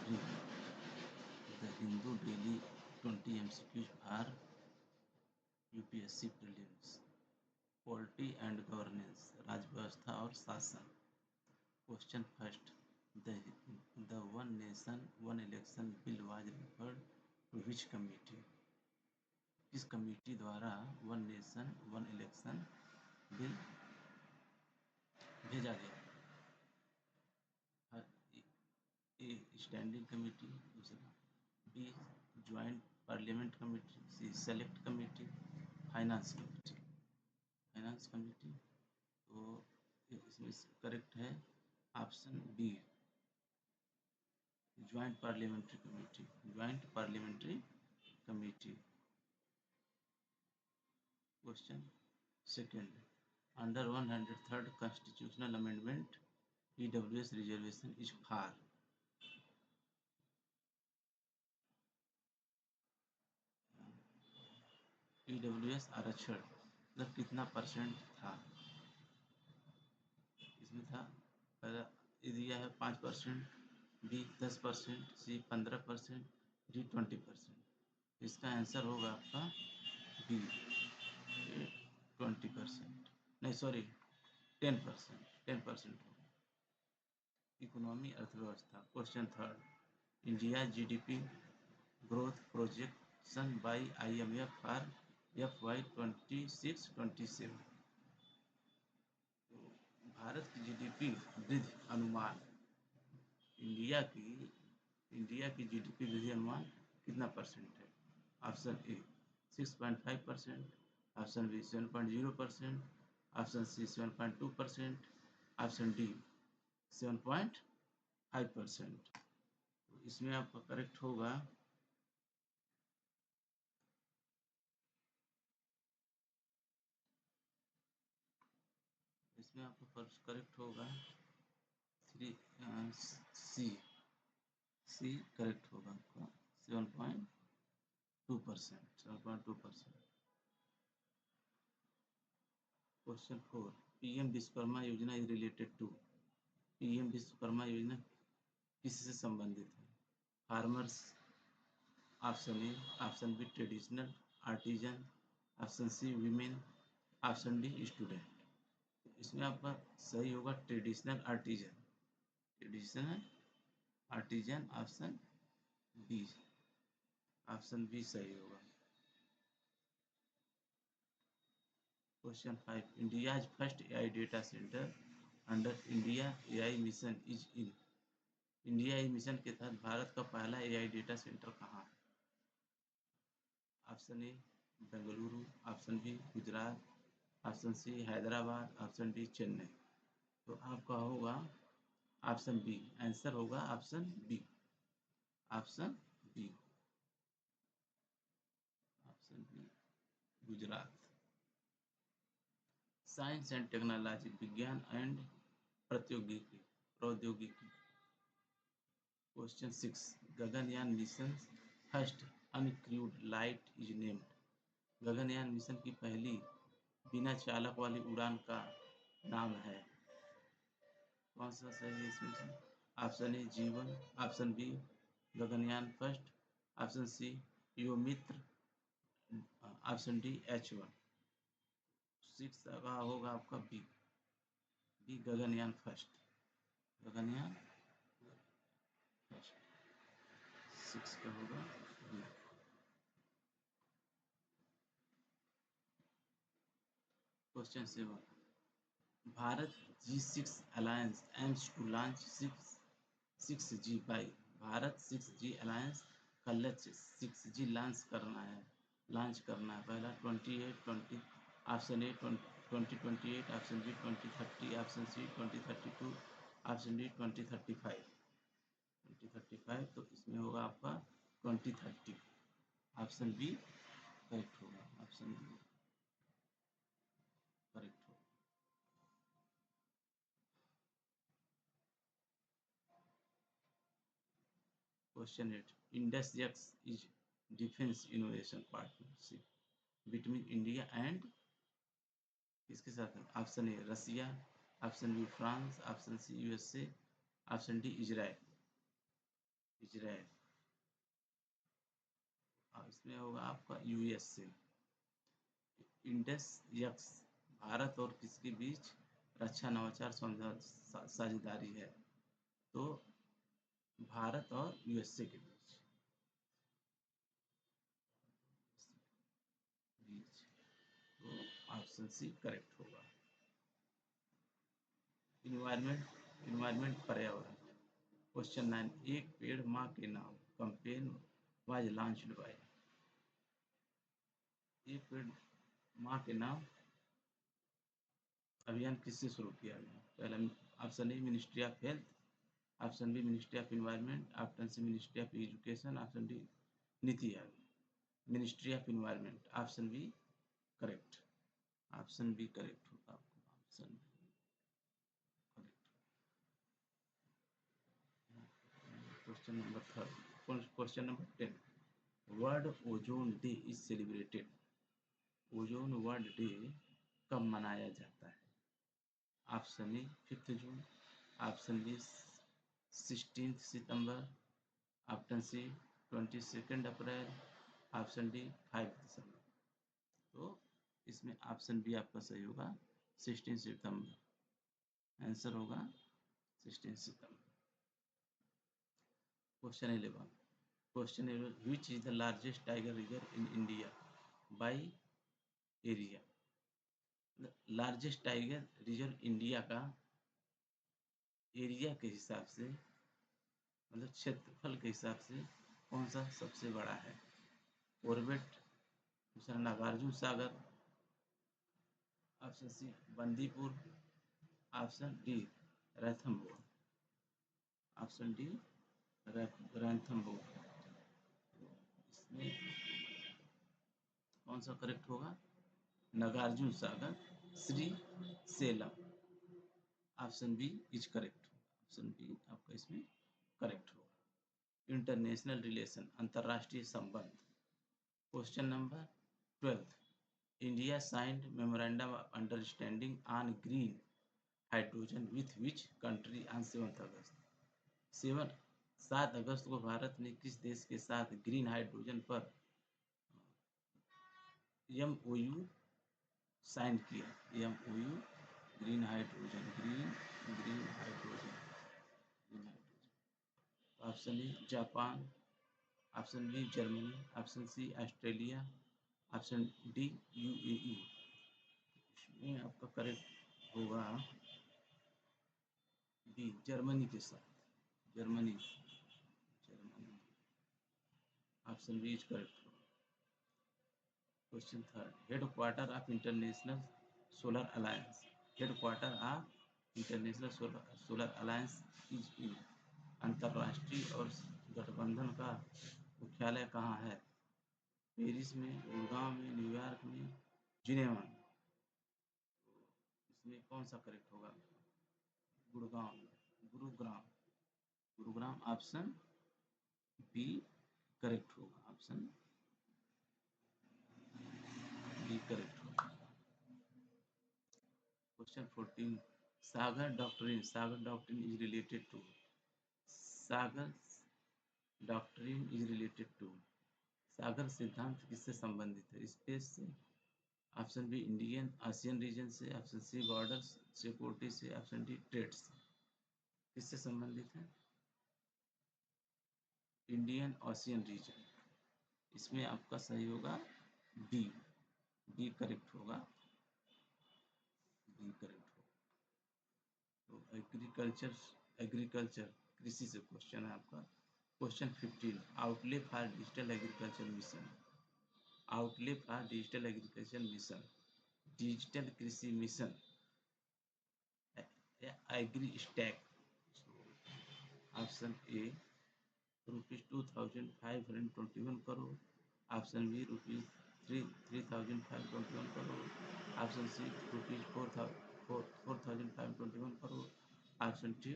Read the Hindu Daily 20 MCQs for UPSC Prelims. Polity and Governance, राज्य व्यवस्था और शासन. Question first. The One Nation One Election Bill was referred to which committee? किस committee द्वारा one nation one election bill भेजा गया? A standing committee, दूसरा B joint parliament committee, C select committee, finance committee. Finance committee. तो इसमें correct है option B, joint parliamentary committee. Joint parliamentary committee. Question second. Under 103rd constitutional amendment, EWS reservation is for. EWS आरक्षण मतलब कितना percent था? इसमें था पहला दिया है 5%, बी 10%, सी 15%, डी 20%. इसका आंसर होगा आपका बी 20%, नहीं सॉरी 10% होगा. इकोनॉमी अर्थव्यवस्था. Question third. India GDP growth projection by IMF for FY 26-27. Bharat की GDP वृद्धि अनुमान, इंडिया की GDP वृद्धि अनुमान कितना परसेंट है? Option A 6.5%, option B 7.0%, option C 7.2%, option D 7.5%. इसमें आपका करेक्ट होगा करेक्ट होगा सी करेक्ट होगा आपका 7.2%. Question 4. PM Vishwakarma Yojana is related to. PM Vishwakarma Yojana किससे संबंधित है? Farmers, option A, option B traditional artisan, option C women, option D student. इसमें आपका सही होगा ट्रेडिशनल आर्टिजन. ऑप्शन बी सही होगा. Question 5. India's first AI data centre under India AI mission is in. India AI mission के तहत भारत का पहला AI डेटा सेंटर कहाँ है? Option A Bengaluru, option B Gujarat, option C Hyderabad, option D Chennai. तो आपका होगा ऑप्शन बी. आंसर होगा option B Gujarat. Science and technology, विज्ञान एंड प्रौद्योगिकी. Question 6. Gaganyaan mission first uncrewed light is named. Gaganyaan mission की पहली बिना चालक वाली उड़ान का नाम है. कौन सा सही है इसमें से? Option A Jeevan, option B Gaganyaan first, option C Vyommitra, option D H1. 6 का होगा आपका बी गगनयान फर्स्ट. 6 का होगा B. Question 7. Bharat G6 alliance aims to launch 6G by. Bharat 6G alliance का लक्ष्य 6G लॉन्च करना है. पहला 2028, option A 2028, option B 2030, option C 2032, option D 2035. तो इसमें होगा आपका 2030. ऑप्शन बी करेक्ट होगा. ऑप्शन बी करेक्ट होगा. Question 8. IndusX is defence innovation partnership between India and किसके साथ है? Option A Russia, option B France, option C USA, option D Israel. Israel. इसमें होगा आपका यूएसए। इंडस यक्स भारत और किसके बीच रक्षा नवाचार साझेदारी है? तो भारत और यूएसए के बीच। तो ऑप्शन सी करेक्ट होगा। इन्वायरमेंट इन्वायरमेंट पर्यावरण। क्वेश्चन 9, एक पेड़ माँ के नाम कैंपेन वाज लॉन्च्ड बाय। एक पेड़ माँ के नाम अभियान किससे शुरू किया गया? पहला option A ministry of health, option B ministry of environment, option C ministry of education, option D NITI Aayog. Ministry of environment, option B correct. Option B correct होगा आपको। Option correct. Question number 3, question number 10, world ozone day is celebrated. Ozone world day कब मनाया जाता है? Option A 5 जून, option B 16 सितंबर, option C 22 अप्रैल, option D 5 दिसंबर। तो इसमें ऑप्शन बी आपका सही होगा, 16 सितंबर। आंसर होगा 16 सितंबर। Question 11, which is the largest tiger reserve in India by area? Largest tiger reserve India का एरिया के हिसाब से, मतलब क्षेत्रफल के हिसाब से कौन सा सबसे बड़ा है? कॉर्बेट, दूसरा Nagarjuna Sagar, option C Bandipur, option D Ranthambore. Option D Ranthambore. इसमें कौन सा करेक्ट होगा? Nagarjuna Sagar, Srisailam. Option B is correct. Option B आपका इसमें करेक्ट होगा। इंटरनेशनल रिलेशन, अंतर्राष्ट्रीय संबंध। Question number 12, India signed memorandum of understanding on green hydrogen with which country on 7 अगस्त। 7 अगस्त को भारत ने किस देश के साथ ग्रीन हाइड्रोजन पर MOU साइन किया? MOU green hydrogen, green hydrogen. Option A Japan, option B Germany, option C Australia, option D UAE। इसमें आपका करेक्ट होगा बी जर्मनी के साथ। Germany. Option B is correct. Question 3, headquarter of international solar alliance. Headquarter of international solar alliance is in. अंतर्राष्ट्रीय और गठबंधन का मुख्यालय कहाँ है? पेरिस में, गुड़गांव में, न्यूयॉर्क में, जिनेवा में। इसमें कौन सा करेक्ट होगा? Gurgaon, Gurugram. Gurugram option B correct होगा। ऑप्शन बी करेक्ट होगा। Question 14, Sagar doctrine. Sagar doctrine is related to. Sagar doctrine is related to. Sagar सिद्धांत किससे संबंधित है? स्पेस से, option B Indian ocean region से, ऑप्शन सी बॉर्डर सिक्योरिटी से, ऑप्शन डी ट्रेड से। किससे संबंधित है? Indian ocean region. इसमें आपका सही होगा बी। बी करेक्ट होगा। बी करेक्ट होगा। तो एग्रीकल्चर कृषि से क्वेश्चन है आपका। Question 15, outlay for digital agriculture mission. Outlay for digital agriculture mission, digital कृषि mission agri stack. Option A ₹2521 crore, option B ₹3521 crore, option C ₹4521 crore, option D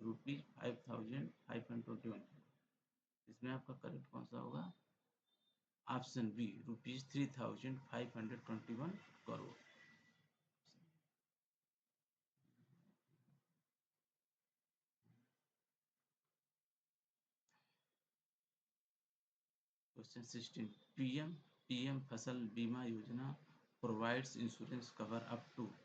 ₹5521। इसमें आपका करेक्ट कौन सा होगा? Option B ₹3521 crore. Question 16 PM Fasal Bima Yojana provides insurance cover up to होगा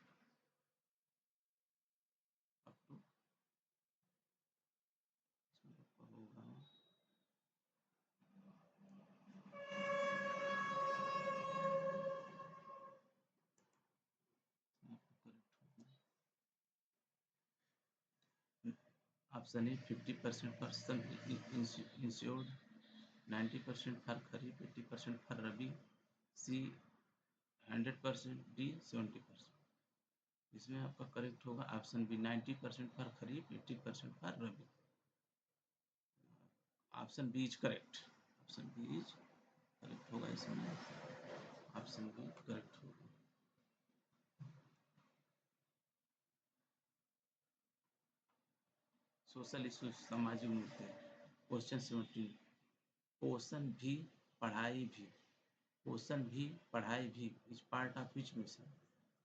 option A 50% person insured, 90% for kharif, 80% for rabi, C 100%, D 70%। इसमें आपका correct होगा option B 90% for kharif, 80% for rabi. Option B is correct, option B is correct होगा इसमें, option B correct होगा। Social issues सामाजिक मुद्दे question 17 पोषण भी पढ़ाई भी, पोषण भी पढ़ाई भी is part of which mission,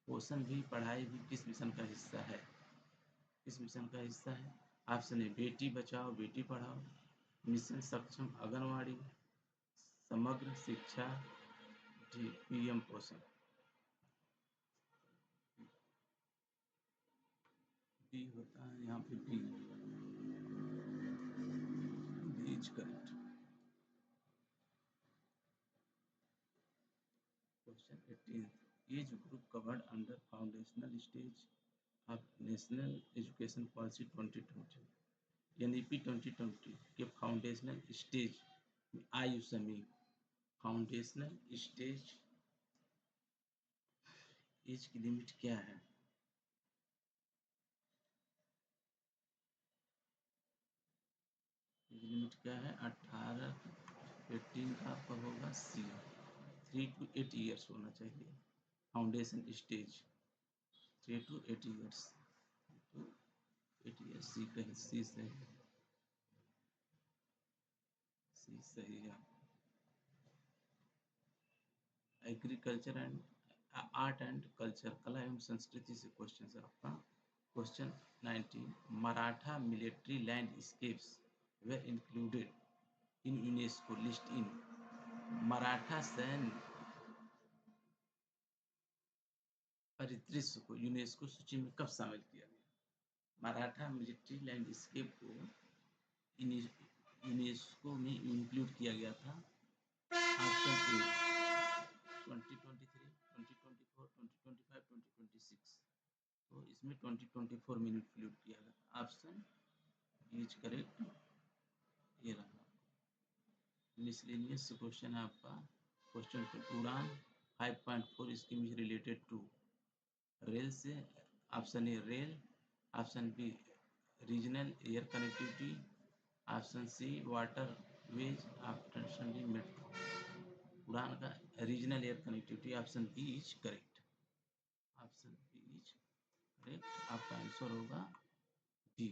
पोषण भी पढ़ाई भी किस मिशन का हिस्सा है, किस मिशन का हिस्सा है? ऑप्शन ए बेटी बचाओ बेटी पढ़ाओ, मिशन सक्षम आंगनवाड़ी, समग्र शिक्षा, डी पीएम पोषण। बी होता है यहाँ पे B is correct. Question 18 age group covered under foundational stage of national education policy 2020, NEP 2020 के फाउंडेशनल स्टेज में आयु समूह, फाउंडेशनल स्टेज एज की लिमिट क्या है? लिमिट क्या है? 18 18 का आपका होगा सी, 3 to 8 ईयर्स होना चाहिए foundation stage, 3 to 8 years, 8 years C का सी सही, सी सही है। Agriculture and art and culture, कला एवं संस्कृति से क्वेश्चन है आपका। Question 19 Maratha military landscapes were included in UNESCO list in, Maratha सैन्य परिदृश्य को यूनेस्को सूची में कब शामिल किया गया? मराठा मिलिट्री लैंडस्केप को यूनेस्को में इंक्लूड किया गया था। ऑप्शन ए 2023, 2024, 2025, 2026, तो इसमें 2024 में इंक्लूड किया गया। Option B is correct. ये रहा मिसलेनियस क्वेश्चन है आपका। Question Udan 5.4 scheme is related to rail से, option A rail, option B regional air connectivity, option C waterways, option D metro. Udan का regional air connectivity, option B is correct, option B is correct. आपका answer होगा B.